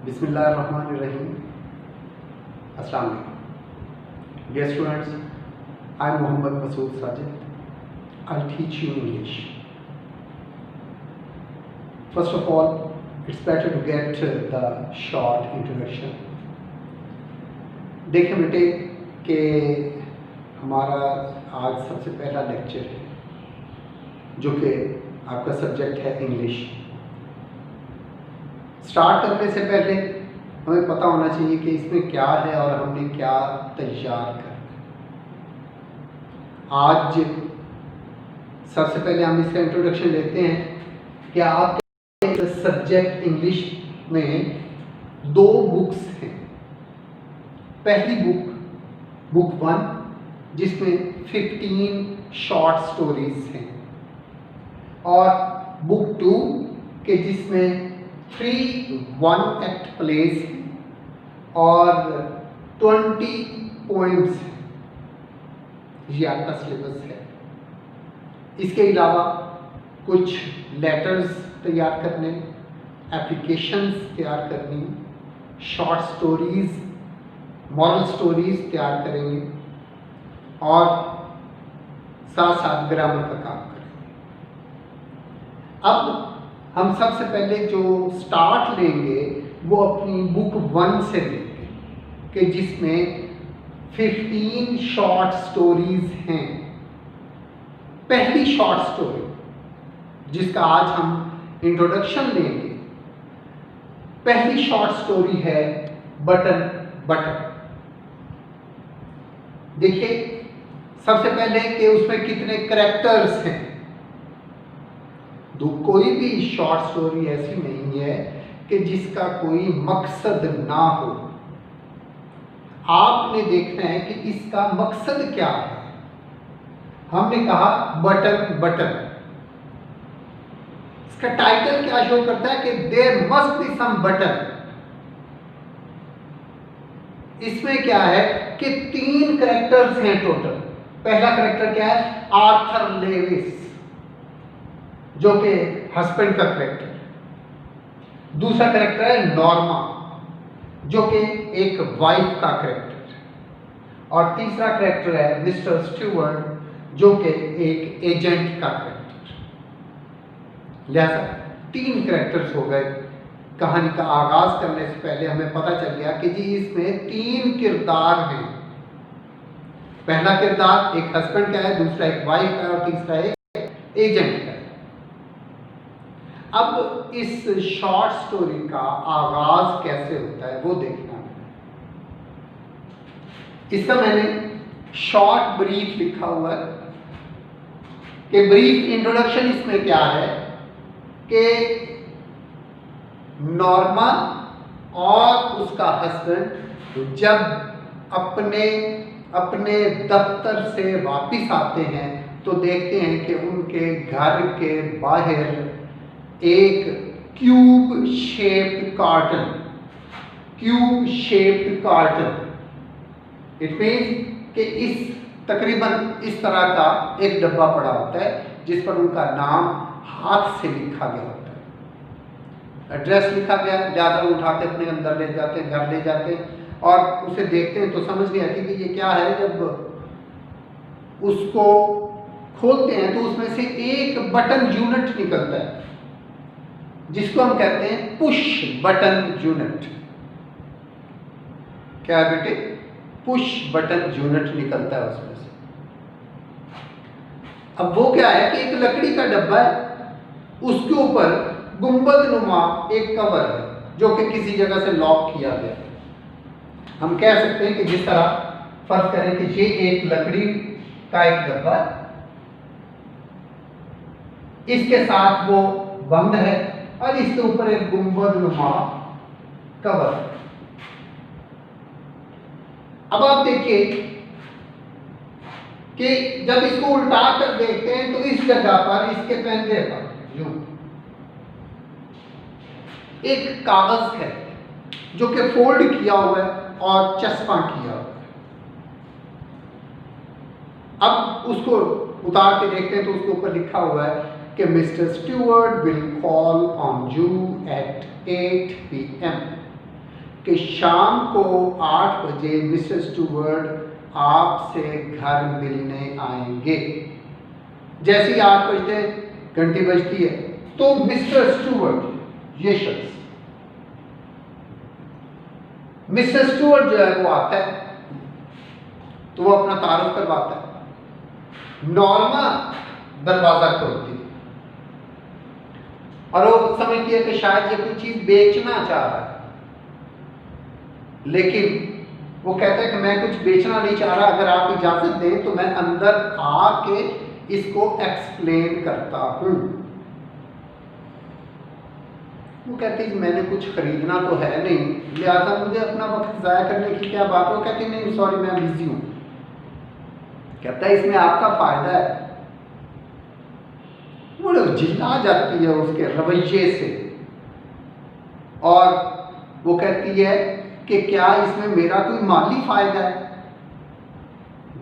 Bismillahirrahmanirrahim. Assalamu alaikum. Dear students, I am Muhammad Masood Sajid. I'll teach you English. First of all, it's better to get the short introduction. देखें बेटे कि हमारा आज सबसे पहला lecture है जो कि आपका सब्जेक्ट है इंग्लिश। स्टार्ट करने से पहले हमें पता होना चाहिए कि इसमें क्या है और हमने क्या तैयार करना है। आज सबसे पहले हम इसका इंट्रोडक्शन लेते हैं कि आपके सब्जेक्ट इंग्लिश में दो बुक्स हैं। पहली बुक 1 जिसमें 15 शॉर्ट स्टोरीज हैं और बुक 2 के जिसमें 3 1 एक्ट प्लेस और 20 पोइम्स हैं। ये आपका सिलेबस है। इसके अलावा कुछ लेटर्स तैयार करने, एप्लीकेशंस तैयार करनी, शॉर्ट स्टोरीज, मॉरल स्टोरीज तैयार करेंगे और साथ साथ ग्रामर का काम करेंगे। अब हम सबसे पहले जो स्टार्ट लेंगे वो अपनी बुक 1 से लेंगे कि जिसमें 15 शॉर्ट स्टोरीज हैं। पहली शॉर्ट स्टोरी जिसका आज हम इंट्रोडक्शन लेंगे, पहली शॉर्ट स्टोरी है बटन बटन। देखिए सबसे पहले कि उसमें कितने कैरेक्टर्स हैं। कोई भी शॉर्ट स्टोरी ऐसी नहीं है कि जिसका कोई मकसद ना हो। आपने देखना है कि इसका मकसद क्या है। हमने कहा बटन बटन। इसका टाइटल क्या शो करता है कि there must be some button. इसमें क्या है कि 3 कैरेक्टर्स हैं टोटल। पहला कैरेक्टर क्या है? आर्थर लेविस जो कि हस्बैंड का कैरेक्टर। दूसरा कैरेक्टर है नॉर्मा जो कि एक वाइफ का कैरेक्टर। और तीसरा कैरेक्टर है मिस्टर स्टुअर्ट जो कि एक एजेंट का कैरेक्टर। लिहाजा 3 कैरेक्टर्स हो गए। कहानी का आगाज करने से पहले हमें पता चल गया कि जी इसमें 3 किरदार हैं। पहला किरदार एक हस्बैंड का है, दूसरा एक वाइफ का है और तीसरा एक एजेंट का है। अब इस शॉर्ट स्टोरी का आगाज कैसे होता है वो देखना है। इसका मैंने शॉर्ट ब्रीफ लिखा हुआ है कि ब्रीफ इंट्रोडक्शन इसमें क्या है कि नॉर्मा और उसका हस्बैंड जब अपने दफ्तर से वापस आते हैं तो देखते हैं कि उनके घर के बाहर एक cube shaped carton, it means कि इस तकरीबन इस तरह का एक डब्बा पड़ा होता है जिस पर उनका नाम हाथ से लिखा गया होता है। एड्रेस लिखा गया, ज़्यादा उठा के अपने अंदर ले जाते हैं, घर ले जाते हैं और उसे देखते हैं तो समझ नहीं आती कि ये क्या है। जब उसको खोलते हैं तो उसमें से एक बटन यूनिट निकलता है जिसको हम कहते हैं पुश बटन यूनिट। क्या है बेटे? पुश बटन यूनिट निकलता है उसमें से। अब वो क्या है कि एक लकड़ी का डब्बा है, उसके ऊपर गुंबद नुमा एक कवर है जो कि किसी जगह से लॉक किया गया है। हम कह सकते हैं कि जिस तरह फर्ज करें कि ये एक लकड़ी का एक डब्बा है, इसके साथ वो बंद है और इसके ऊपर एक गुंबद नुमा कवर। अब आप देखिए कि जब इसको उल्टा कर देखते हैं तो इस जगह पर इसके पहले पर यूं एक कागज है जो कि फोल्ड किया हुआ है और चस्पा किया हुआ है। अब उसको उतार के देखते हैं तो उसके ऊपर लिखा हुआ है कि mister Stuart will call on you at 8 PM। कि शाम को 8 बजे मिस्टर स्टुअर्ट आपसे घर मिलने आएंगे। जैसे ही 8 बजते घंटी बजती है तो मिस्टर स्टुअर्ट, ये शख्स मिस्टर स्टुअर्ट जो है वो आता है, तो वो अपना तारुफ करवाता है। नॉर्मा दरवाजा खोलती है और वो समझती है कि शायद ये कोई चीज बेचना चाह रहा है, लेकिन वो कहता है कि मैं कुछ बेचना नहीं चाह रहा, अगर आप इजाजत दें तो मैं अंदर आके इसको एक्सप्लेन करता हूं। वो कहती है मैंने कुछ खरीदना तो है नहीं, लिहाजा मुझे अपना वक्त जाया करने की क्या बात। वो कहती नहीं सॉरी मैं बिजी हूं। कहता है इसमें आपका फायदा है। वो चिल्ला जाती है उसके रवैये से और वो कहती है कि क्या इसमें मेरा कोई माली फायदा है?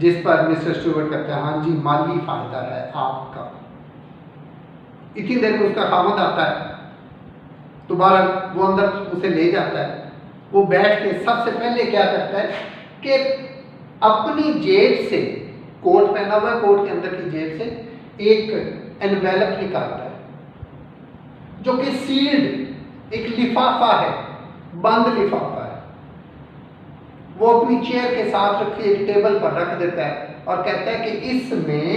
जिस पर मिस्टर स्टुअर्ट कहते हैं हाँ जी माली फायदा है आपका। इतनी देर में उसका खामद आता है, दोबारा वो अंदर उसे ले जाता है। वो बैठ के सबसे पहले क्या करता है कि अपनी जेब से, कोट पहना हुआ है, कोट के अंदर की जेब से एक एनवेलप निकालता है जो कि सील्ड एक लिफाफा है, बंद लिफाफा है। वो अपनी चेयर के साथ रखी एक टेबल पर रख देता है और कहता है कि इसमें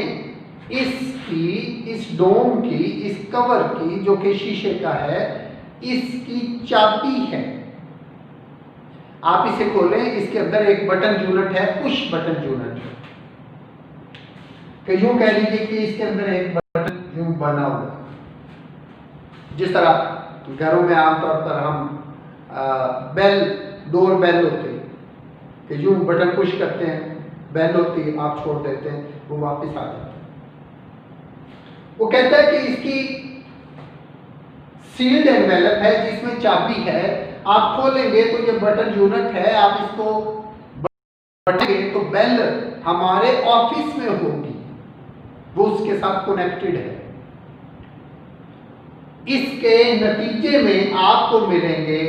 इसकी, इस डोम की, इस कवर की जो कि शीशे का है, इसकी चाबी है। आप इसे खोलें, इसके अंदर एक बटन यूनिट है, पुश बटन यूनिट है। कि यूं कह लीजिए कि इसके अंदर एक बटन यूं बना हुआ है, जिस तरह घरों में आमतौर पर हम बेल, डोर बेल होती है कि यूं बटन पुश करते हैं, बेल होती है, आप छोड़ देते हैं, वो वापस आ जाता है। वो कहता है कि इसकी सील्ड एनवेलप है जिसमें चाबी है, आप खोलेंगे तो ये बटन यूनिट है, आप इसको बटेंगे तो बेल हमारे ऑफिस में होगी, वो उसके साथ कनेक्टेड है। इसके नतीजे में आपको मिलेंगे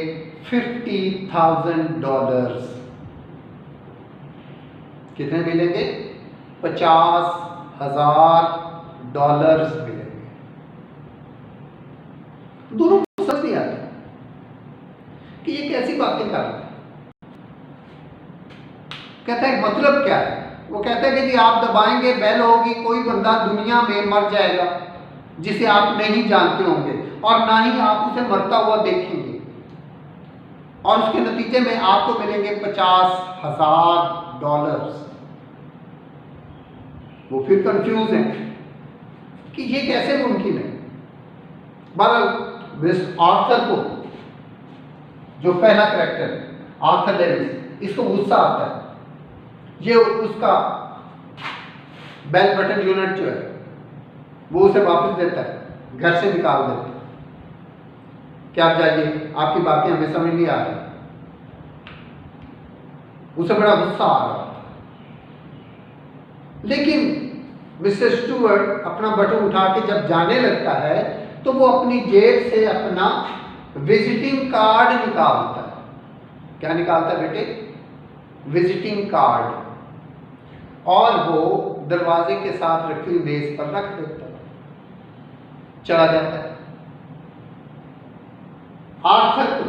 $50,000। कितने मिलेंगे? $50,000 मिलेंगे। दोनों को समझ नहीं आता कि ये कैसी बातें कर रहे हैं। कहता है मतलब क्या है? वो कहता है कि जी आप दबाएंगे, बेल होगी, कोई बंदा दुनिया में मर जाएगा जिसे आप नहीं जानते होंगे और ना ही आप उसे मरता हुआ देखेंगे, और उसके नतीजे में आपको मिलेंगे $50,000। वो फिर कंफ्यूज है कि ये कैसे मुमकिन है। बहरहाल इस आर्थर को, जो पहला कैरेक्टर आर्थर लेविस, इसको गुस्सा आता है। ये उसका बेल बटन यूनिट जो है वो उसे वापस देता है, घर से निकाल देता है कि आप जाइए, आपकी बातें हमें समझ नहीं आ रही। उसे बड़ा गुस्सा आ रहा था, लेकिन मिस्टर स्टुअर्ट अपना बटन उठा के जब जाने लगता है तो वो अपनी जेब से अपना विजिटिंग कार्ड निकालता है। क्या निकालता है बेटे? Visiting card. और वो दरवाजे के साथ रखी मेज पर रख देता है, चला जाता है। आर्थर को,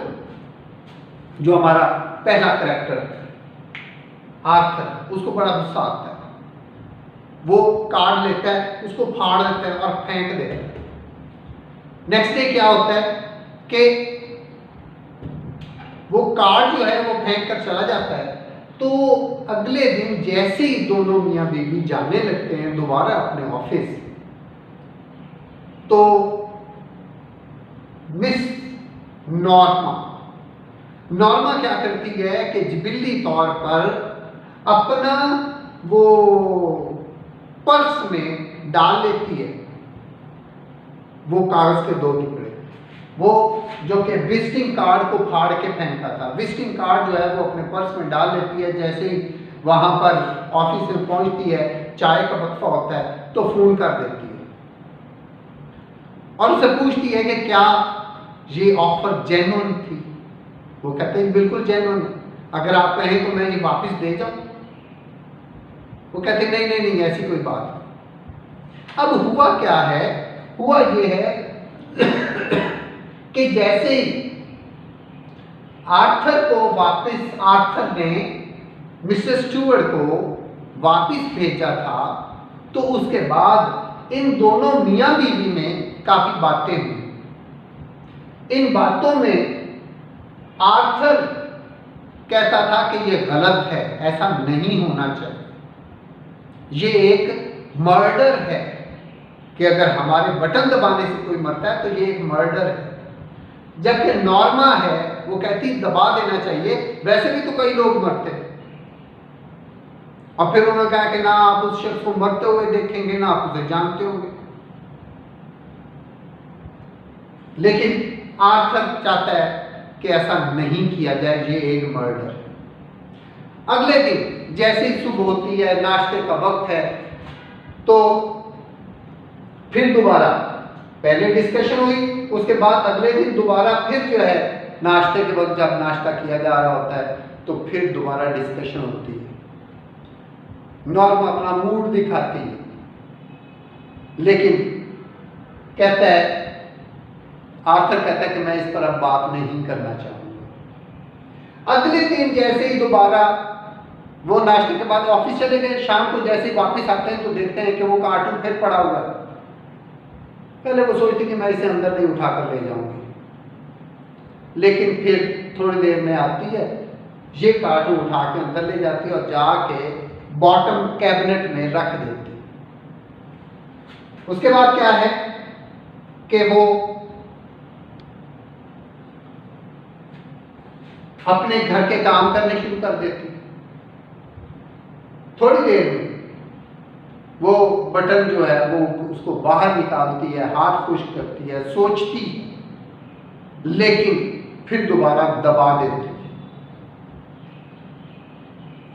जो हमारा पहला कैरेक्टर आर्थर, उसको बड़ा गुस्सा आता है। वो कार्ड लेता है, उसको फाड़ देता है और फेंक देता है। नेक्स्ट डे क्या होता है कि वो कार्ड जो है वो फेंक कर चला जाता है। तो अगले दिन जैसे ही दोनों मियां बीवी जाने लगते हैं दोबारा अपने ऑफिस, तो मिस नॉर्मा क्या करती है कि जिबिल्ली तौर पर अपना वो पर्स में डाल लेती है वो कागज के 2 टुकड़े, वो जो कि विजिटिंग कार्ड को फाड़ के फेंका था। विजिटिंग कार्ड जो है वो अपने पर्स में डाल लेती है। जैसे ही वहां पर ऑफिस में पहुंचती है, चाय का वक्फा होता है तो फोन कर देती है और उसे पूछती है कि क्या ये ऑफर जेन्युइन थी। वो कहते हैं बिल्कुल जेन्युइन, अगर आप कहें तो मैं ये वापस दे जाऊं। वो कहते नहीं नहीं नहीं, ऐसी कोई बात नहीं। अब हुआ क्या है, हुआ ये है कि जैसे ही आर्थर ने मिस्टर स्टुअर्ट को वापस भेजा था, तो उसके बाद इन दोनों मियां बीवी में काफी बातें हुई। इन बातों में आर्थर कहता था कि ये गलत है, ऐसा नहीं होना चाहिए, ये एक मर्डर है कि अगर हमारे बटन दबाने से कोई मरता है तो ये एक मर्डर है। जबकि नॉर्मा है वो कहती दबा देना चाहिए, वैसे भी तो कई लोग मरते हैं। और फिर उन्होंने कहा कि ना आप उस शख्स को मरते हुए देखेंगे, ना आप उसे जानते होंगे। लेकिन आर्थर चाहता है कि ऐसा नहीं किया जाए, ये एक मर्डर है। अगले दिन जैसे ही सुबह होती है, नाश्ते का वक्त है, तो फिर दोबारा पहले डिस्कशन हुई, उसके बाद अगले दिन दोबारा फिर जो है नाश्ते के वक्त जब नाश्ता किया जा रहा होता है तो फिर दोबारा डिस्कशन होती है। नॉर्मा अपना मूड दिखाती है, लेकिन कहता है, आर्थर कहता है कि मैं इस पर अब बात नहीं करना चाहूंगा। अगले दिन जैसे ही दोबारा वो नाश्ते के बाद ऑफिस चले गए, शाम को जैसे ही वापस आते हैं तो देखते हैं कि वो कार्टून फिर पड़ा हुआ है। पहले वो सोचती कि मैं इसे अंदर नहीं उठाकर ले जाऊंगी, लेकिन फिर थोड़ी देर में आती है, ये कार्टून उठा के अंदर ले जाती है और जाके बॉटम कैबिनेट में रख देती है। उसके बाद क्या है कि वो अपने घर के काम करने शुरू कर देती। थोड़ी देर में वो बटन जो है वो उसको बाहर निकालती है, हाथ खुश करती है, सोचती है, लेकिन फिर दोबारा दबा देती है।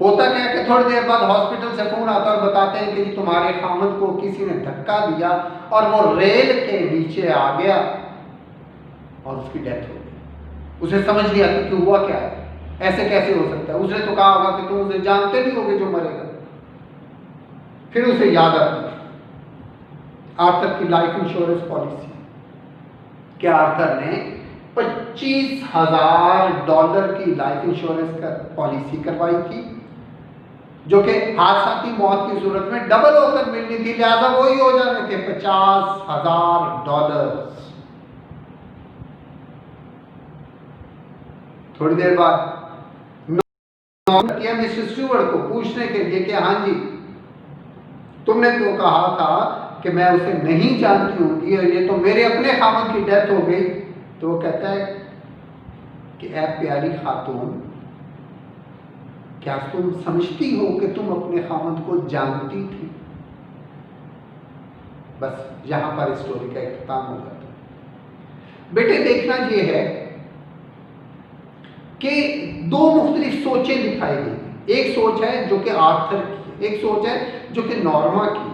होता क्या है कि थोड़ी देर बाद हॉस्पिटल से फोन आता है और बताते हैं कि तुम्हारे खामद को किसी ने धक्का दिया और वो रेल के नीचे आ गया और उसकी डेथ हो गई। उसे समझ नहीं आता कि हुआ क्या है, ऐसे कैसे हो सकता है। उसने तो कहा होगा कि तुम उसे जानते नहीं होगे जो मरेगा। फिर उसे याद आती है आर्थर की लाइफ इंश्योरेंस पॉलिसी, कि आर्थर ने $25,000 की लाइफ इंश्योरेंस का पॉलिसी करवाई थी, जो कि हादसाती मौत की सूरत में डबल होकर मिलनी थी, लिहाजा वही हो जाने थे $50,000। थोड़ी देर बाद मिस्टर स्टुअर्ट को पूछने के लिए कि हाँ जी, तुमने तो कहा था कि मैं उसे नहीं जानती होंगी और ये तो मेरे अपने खामद की डेथ हो गई। तो वो कहता है कि ऐ प्यारी खातून, क्या तुम समझती हो कि तुम अपने खामद को जानती थी? बस यहां पर स्टोरी का इख्तिताम हो जाता है। बेटे देखना यह है कि दो मुख्तलिफ सोचें दिखाई गई। एक सोच है जो कि आर्थर की, एक सोच है जो कि नॉर्मा की।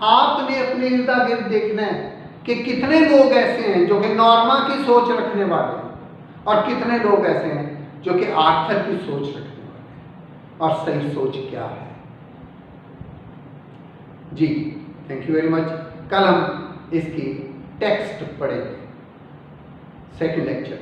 आपने अपने इर्द गिर्द देखना है कि कितने लोग ऐसे हैं जो कि नॉर्मा की सोच रखने वाले हैं और कितने लोग ऐसे हैं जो कि आर्थर की सोच रखने वाले हैं, और सही सोच क्या है। जी थैंक यू वेरी मच। कल हम इसकी टेक्स्ट पढ़ेंगे, सेकंड लेक्चर।